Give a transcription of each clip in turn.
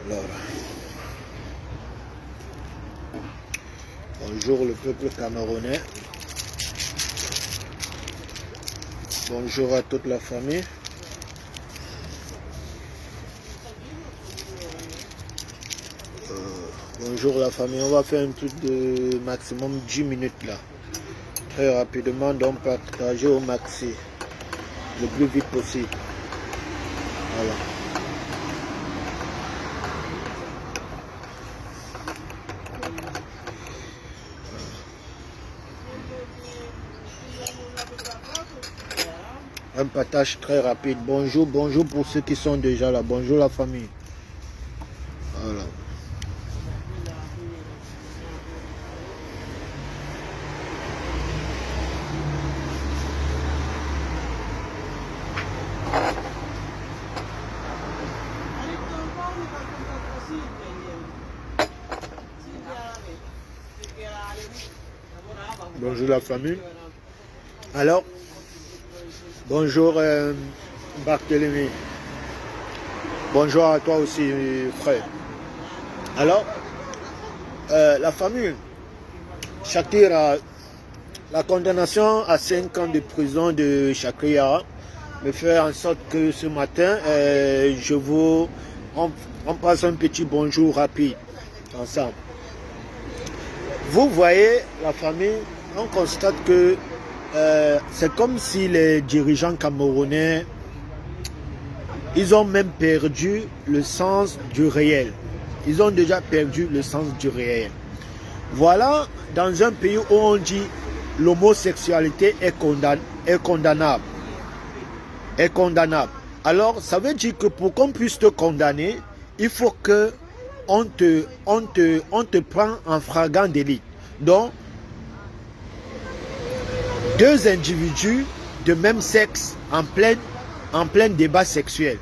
Alors, bonjour le peuple camerounais. Bonjour à toute la famille. Bonjour la famille, on va faire un truc de maximum 10 minutes là. Très rapidement, donc partager au maxi. Le plus vite possible. Voilà. Un partage très rapide. Bonjour, bonjour pour ceux qui sont déjà là. Bonjour la famille. Voilà. Bonjour la famille. Alors, bonjour Barthélémy. Bonjour à toi aussi, frère. Alors, la famille, Shakira, la condamnation à 5 ans de prison de Shakira me fait en sorte que ce matin, on passe un petit bonjour rapide ensemble. Vous voyez, la famille, on constate que c'est comme si les dirigeants camerounais, ils ont même perdu le sens du réel. Ils ont déjà perdu le sens du réel. Voilà, dans un pays où on dit l'homosexualité est condamnable. Est condamnable. Alors, ça veut dire que pour qu'on puisse te condamner, il faut que on te prend en flagrant délit. Donc, deux individus de même sexe en plein débat sexuel.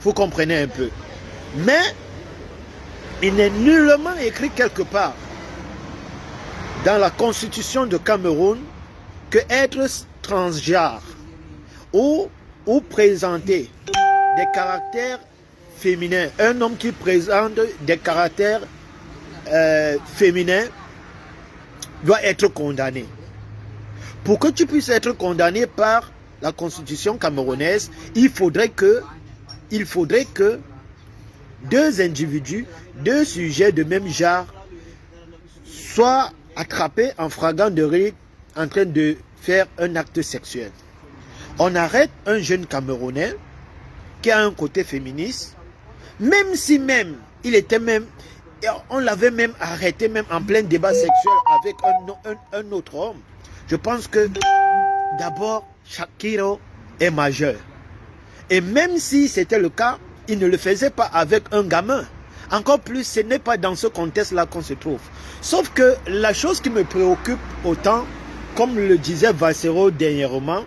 Vous comprenez un peu. Mais, il n'est nullement écrit quelque part dans la constitution de Cameroun que être transgenre ou présenter des caractères féminins, un homme qui présente des caractères féminins doit être condamné. Pour que tu puisses être condamné par la constitution camerounaise, il faudrait que deux individus, deux sujets de même genre soient attrapés en flagrant délit en train de faire un acte sexuel. On arrête un jeune Camerounais qui a un côté féministe, même si il était on l'avait même arrêté même en plein débat sexuel avec un autre homme. Je pense que d'abord Shakira est majeur. Et même si c'était le cas, il ne le faisait pas avec un gamin. Encore plus, ce n'est pas dans ce contexte-là qu'on se trouve. Sauf que la chose qui me préoccupe autant, comme le disait Vassero dernièrement,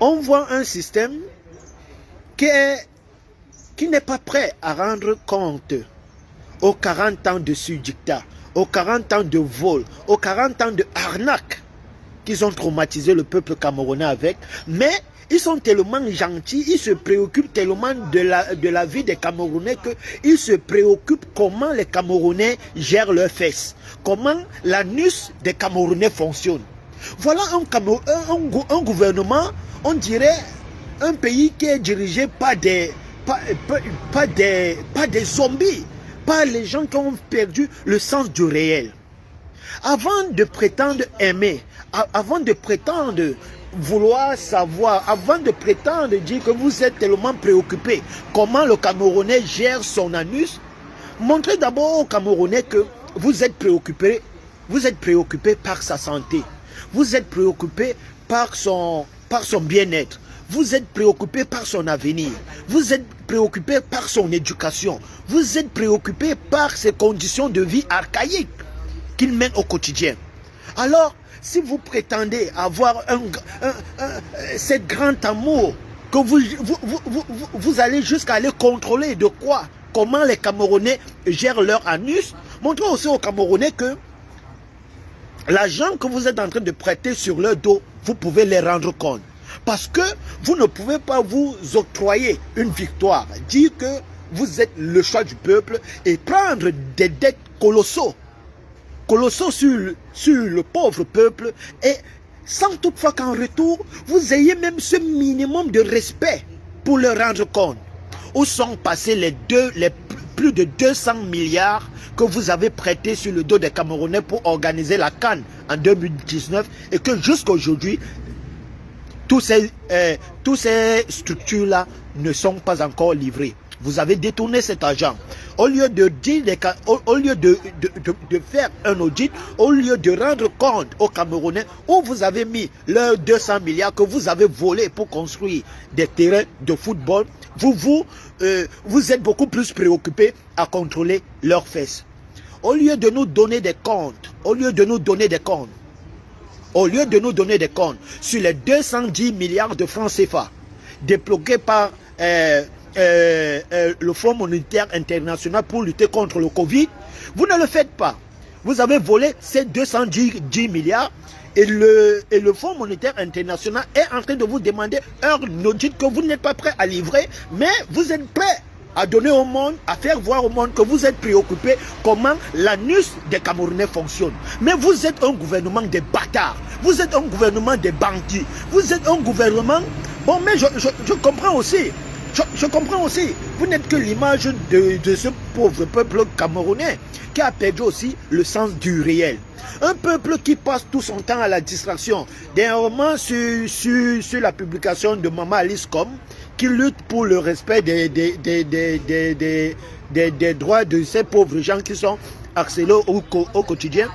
on voit un système qui n'est pas prêt à rendre compte aux 40 ans de sudictat, aux 40 ans de vol, aux 40 ans de arnaque qu'ils ont traumatisé le peuple camerounais avec, mais ils sont tellement gentils, ils se préoccupent tellement de la vie des Camerounais qu'ils se préoccupent comment les Camerounais gèrent leurs fesses, comment l'anus des Camerounais fonctionne. Voilà un gouvernement, on dirait un pays qui est dirigé par des zombies, par les gens qui ont perdu le sens du réel. Avant de prétendre aimer, avant de prétendre vouloir savoir, avant de prétendre dire que vous êtes tellement préoccupé comment le Camerounais gère son anus, montrez d'abord au Camerounais que vous êtes préoccupé par sa santé, vous êtes préoccupé par son bien-être, vous êtes préoccupé par son avenir, vous êtes préoccupé par son éducation, vous êtes préoccupé par ses conditions de vie archaïques qu'il mène au quotidien. Alors, si vous prétendez avoir cet grand amour, que vous allez jusqu'à aller contrôler de quoi, comment les Camerounais gèrent leur anus, montrez aussi aux Camerounais que l'argent que vous êtes en train de prêter sur leur dos, vous pouvez les rendre compte. Parce que vous ne pouvez pas vous octroyer une victoire, dire que vous êtes le choix du peuple et prendre des dettes colossaux sur le pauvre peuple, et sans toutefois qu'en retour, vous ayez même ce minimum de respect pour leur rendre compte. Où sont passés plus de 200 milliards que vous avez prêtés sur le dos des Camerounais pour organiser la CAN en 2019 et que jusqu'à aujourd'hui, tous ces structures-là ne sont pas encore livrées. Vous avez détourné cet argent. Au lieu de faire un audit, au lieu de rendre compte aux Camerounais où vous avez mis leurs 200 milliards que vous avez volés pour construire des terrains de football, vous êtes beaucoup plus préoccupés à contrôler leurs fesses. Au lieu de nous donner des comptes, sur les 210 milliards de francs CFA débloqués par le Fonds monétaire international pour lutter contre le Covid, vous ne le faites pas. Vous avez volé ces 210 milliards et le Fonds monétaire international est en train de vous demander un audit que vous n'êtes pas prêt à livrer, mais vous êtes prêt à donner au monde, à faire voir au monde que vous êtes préoccupé comment l'anus des Camerounais fonctionne. Mais vous êtes un gouvernement des bâtards, vous êtes un gouvernement des bandits, vous êtes un gouvernement... Bon, mais je comprends aussi. Je comprends aussi, vous n'êtes que l'image de ce pauvre peuple camerounais qui a perdu aussi le sens du réel. Un peuple qui passe tout son temps à la distraction. Dernièrement, sur la publication de Maman Alice Com, qui lutte pour le respect des droits de ces pauvres gens qui sont harcelés au quotidien.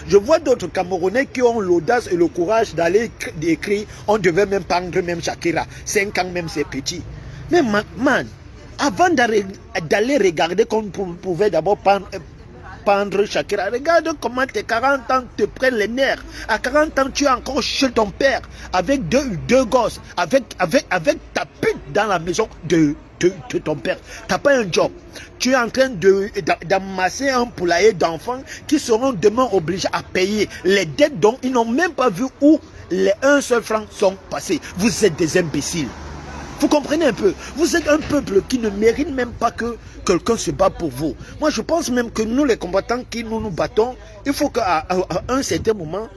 Je vois d'autres Camerounais qui ont l'audace et le courage d'aller écrire « On devait même prendre même Shakira, 5 ans même c'est petit ». Mais man, avant d'aller regarder comme on pouvait d'abord prendre Shakira, regarde comment tes 40 ans te prennent les nerfs. À 40 ans, tu es encore chez ton père avec deux gosses, avec ta pute dans la maison de ton père. Tu n'as pas un job. Tu es en train d'amasser un poulailler d'enfants qui seront demain obligés à payer les dettes dont ils n'ont même pas vu où les 1 seul franc sont passés. Vous êtes des imbéciles. Vous comprenez un peu? Vous êtes un peuple qui ne mérite même pas que quelqu'un se bat pour vous. Moi, je pense même que nous, les combattants qui nous battons, il faut qu'à un certain moment,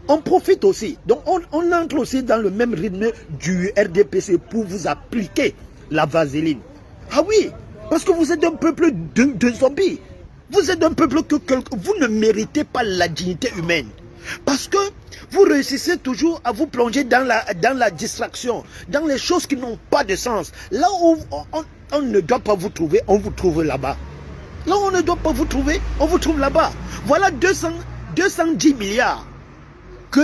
on profite aussi. Donc, on entre aussi dans le même rythme du RDPC pour vous appliquer la vaseline. Ah oui, parce que vous êtes un peuple de zombies. Vous êtes un peuple que vous ne méritez pas la dignité humaine. Parce que vous réussissez toujours à vous plonger dans la distraction, dans les choses qui n'ont pas de sens. Là où on ne doit pas vous trouver, on vous trouve là-bas. Là où on ne doit pas vous trouver, on vous trouve là-bas. Voilà 210 milliards que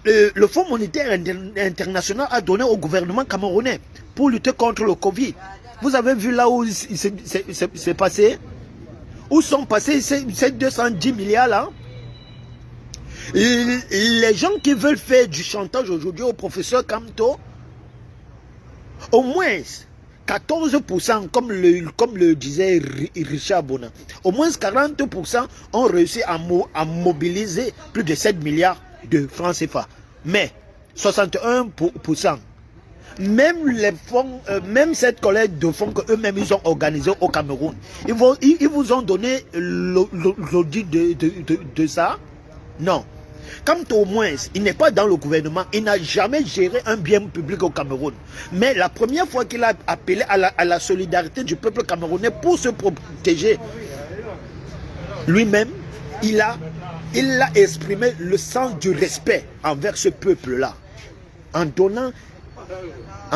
le Fonds monétaire international a donné au gouvernement camerounais pour lutter contre le Covid. Vous avez vu là où c'est passé? Où sont passés ces 210 milliards-là? Les gens qui veulent faire du chantage aujourd'hui au professeur Kamto, au moins 14%, comme le disait Richard Bonin, au moins 40% ont réussi à mobiliser plus de 7 milliards de francs CFA. Mais 61%, même les fonds, même cette collecte de fonds qu'eux-mêmes ils ont organisé au Cameroun, ils vous ont donné l'audit de ça? Non. Quant au moins, il n'est pas dans le gouvernement, il n'a jamais géré un bien public au Cameroun. Mais la première fois qu'il a appelé à la solidarité du peuple camerounais pour se protéger, lui-même, il a exprimé le sens du respect envers ce peuple-là, en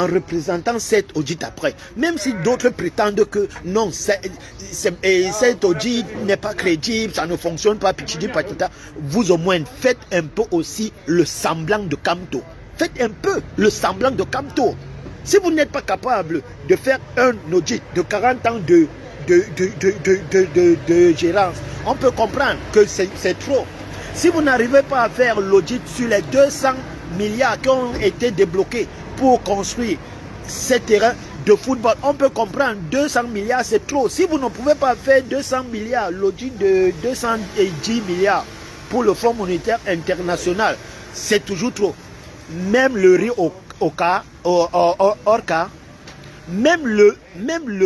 représentant cet audit après. Même si d'autres prétendent que non, cet audit n'est pas crédible, ça ne fonctionne pas, pitidi patita, vous au moins faites un peu aussi le semblant de Kamto. Faites un peu le semblant de Kamto. Si vous n'êtes pas capable de faire un audit de 40 ans de gérance, on peut comprendre que c'est trop. Si vous n'arrivez pas à faire l'audit sur les 200 milliards qui ont été débloqués pour construire ces terrains de football, on peut comprendre 200 milliards, c'est trop. Si vous ne pouvez pas faire 200 milliards, l'audit de 210 milliards pour le Fonds monétaire international, c'est toujours trop. Même le riz Orca, même le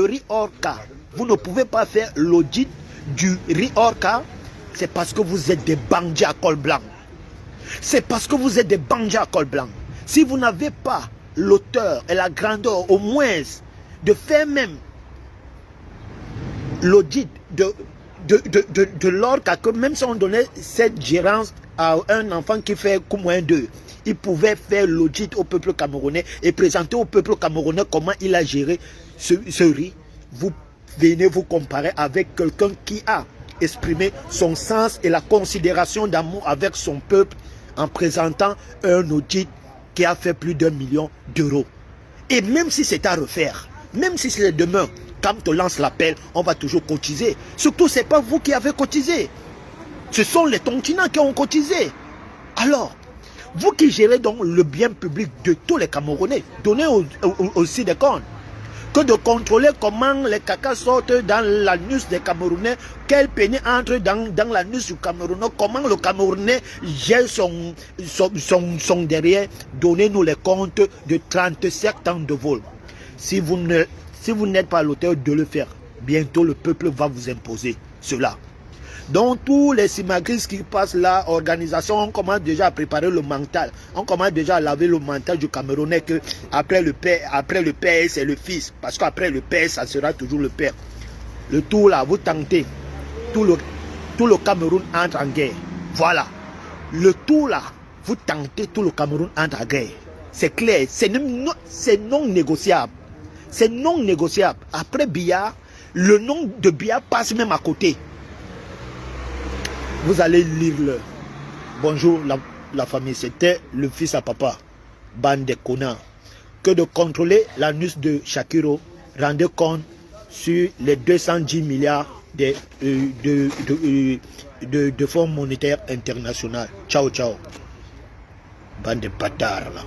riz Orca, vous ne pouvez pas faire l'audit du riz Orca, c'est parce que vous êtes des bandits à col blanc. C'est parce que vous êtes des bandits à col blanc. Si vous n'avez pas l'auteur et la grandeur, au moins, de faire même l'audit de l'Orca, que même si on donnait cette gérance à un enfant qui fait moins 2, il pouvait faire l'audit au peuple camerounais et présenter au peuple camerounais comment il a géré ce riz. Vous venez vous comparer avec quelqu'un qui a exprimé son sens et la considération d'amour avec son peuple en présentant un audit qui a fait plus d'1 million d'euros. Et même si c'est à refaire, même si c'est demain, quand on lance l'appel, on va toujours cotiser. Surtout, ce n'est pas vous qui avez cotisé. Ce sont les continents qui ont cotisé. Alors, vous qui gérez donc le bien public de tous les Camerounais, donnez aussi des comptes. Que de contrôler comment les cacas sortent dans l'anus des Camerounais, quel pénis entre dans l'anus du Camerounais, comment le Camerounais gère son derrière. Donnez-nous les comptes de 37 ans de vol. Si vous n'êtes pas à l'auteur de le faire, bientôt le peuple va vous imposer cela. Donc tous les simagris qui passent là, organisation, on commence déjà à préparer le mental. On commence déjà à laver le mental du Camerounais que après le père c'est le fils. Parce qu'après le père, ça sera toujours le père. Le tout là, vous tentez. Tout le Cameroun entre en guerre. Voilà. Le tout là, vous tentez, tout le Cameroun entre en guerre. C'est clair, c'est non négociable. C'est non négociable. Après Biya, le nom de Biya passe même à côté. Vous allez lire le bonjour la famille, c'était le fils à papa, bande de connards. Que de contrôler l'anus de Shakiro, rendez compte sur les 210 milliards de Fonds monétaire international. Ciao, ciao. Bande de bâtards là.